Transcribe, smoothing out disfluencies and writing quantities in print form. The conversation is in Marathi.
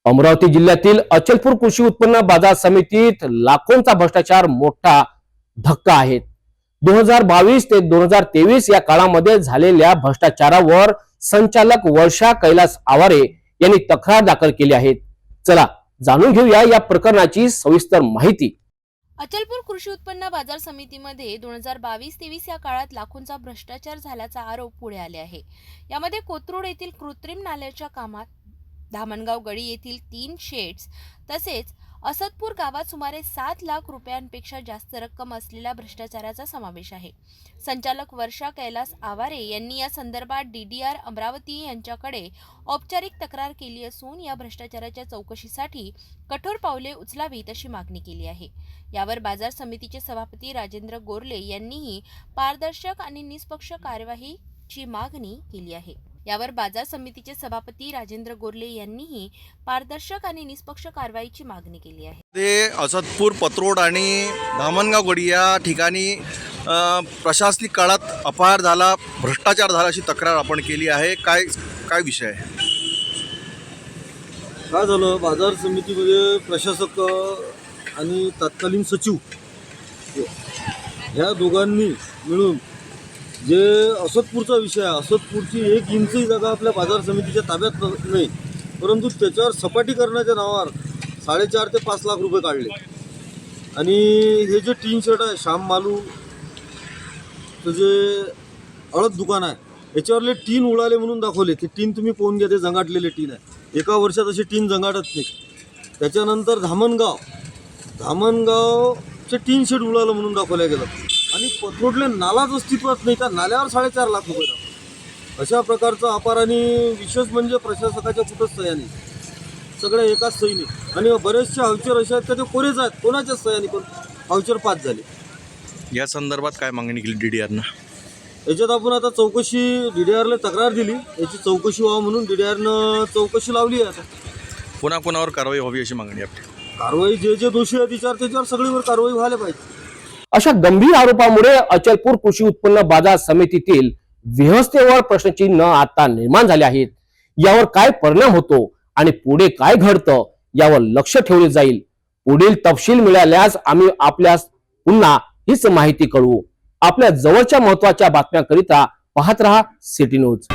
अमरावती जिल्ह्यातील अचलपूर कृषी उत्पन्न बाजार समितीत लाखोंचा भ्रष्टाचार मोठा धक्का आहे। 2022 ते 2023 या काळामध्ये झालेल्या भ्रष्टाचारावर संचालक वर्षा कैलास आवारे यांनी तक्रार दाखल केली आहे। चला जाणून घेऊया या प्रकरणाची सविस्तर माहिती। अचलपूर कृषी उत्पन्न बाजार समितीमध्ये 2022-23 या काळात लाखोंचा भ्रष्टाचार झाल्याचा आरोप पुढे आले आहे। यामध्ये कोथरूड येथील कृत्रिम नाल्याच्या कामात, धामणगाव गडी येथील 3 शेड्स तसेच असदपूर गावात सुमारे 7 लाख रुपयांपेक्षा जास्त रक्कम असलेल्या भ्रष्टाचाराचा समावेश आहे। संचालक वर्षा कैलास आवारे यांनी या संदर्भात DDR अमरावती यांच्याकडे औपचारिक तक्रार केली असून या भ्रष्टाचाराच्या चौकशीसाठी कठोर पावले उचलावीत अशी मागणी केली आहे। यावर बाजार समितीचे सभापती राजेंद्र गोरले यांनीही पारदर्शक आणि निष्पक्ष कार्यवाहीची मागणी केली आहे। यावर बाजार समितीचे सभापती राजेंद्र गोरले यांनीही पारदर्शक आणि निष्पक्ष कारवाईची मागणी केली आहे। ते असदपूर, पत्रोड आणि धामणगाव गडी या ठिकाणी प्रशासनिक काळात अपहार झाला, भ्रष्टाचार झाला अशी तक्रार आपण केली आहे। काय विषय आहे? काय झालं, बाजार समितीमध्ये प्रशासक आणि तत्कालीन सचिव ह्या दोघांनी मिळून जे असदपूरचा विषय आहे, असदपूरची 1 इंचही जागा आपल्या बाजार समितीच्या ताब्यात नाही, परंतु त्याच्यावर सपाटीकरणाच्या नावावर 4.5 ते 5 लाख रुपये काढले। आणि हे जे टीन शेड आहे, श्याम मालू जे हळद दुकान आहे, याच्यावरले टीन उडाले म्हणून दाखवले। ते टीन तुम्ही पाहून घ्या, ते जंगाटलेले टीन आहे। एका वर्षात असे टीन जंगाटत नाही। त्याच्यानंतर धामणगावचे टीन शेड उडालं म्हणून दाखवलं गेलं। आणि पत्रोडले नालाच अस्तित्वात नाही, त्या नाल्यावर 4.5 लाख रुपये दाखवले। अशा प्रकारचा अपार आणि विशेष म्हणजे प्रशासकाच्या कुठंच सह्या नाही, सगळ्या एकाच सही नाही। आणि बरेचसे हावचर असे आहेत का ते कोरेच आहेत, कोणाच्याच सह्या नाही, पण हावचर 5 झाले। या संदर्भात काय मागणी केली DDRनं? याच्यात आपण आता चौकशी, DDRला तक्रार दिली, याची चौकशी व्हावं म्हणून DDRनं चौकशी लावली आहे। आता कोणाकोणावर कारवाई व्हावी अशी मागणी आपली? कारवाई जे दोषी आहेत त्याच्यावर सगळीवर कारवाई व्हायला पाहिजे। अशा गंभीर आरोपामुळे अचलपूर कृषी उत्पन्न बाजार समितीतील व्यवस्थेवर प्रश्नचिन्ह आता निर्माण झाले आहेत। यावर काय परिणाम होतो आणि पुढे काय घडतं यावर लक्ष ठेवले जाईल। पुढील तपशील मिळाल्यास आम्ही आपल्यास पुन्हा हीच माहिती कळवू। आपल्या जवळच्या महत्त्वाच्या बातम्यांकरिता पाहत रहा सिटी न्यूज।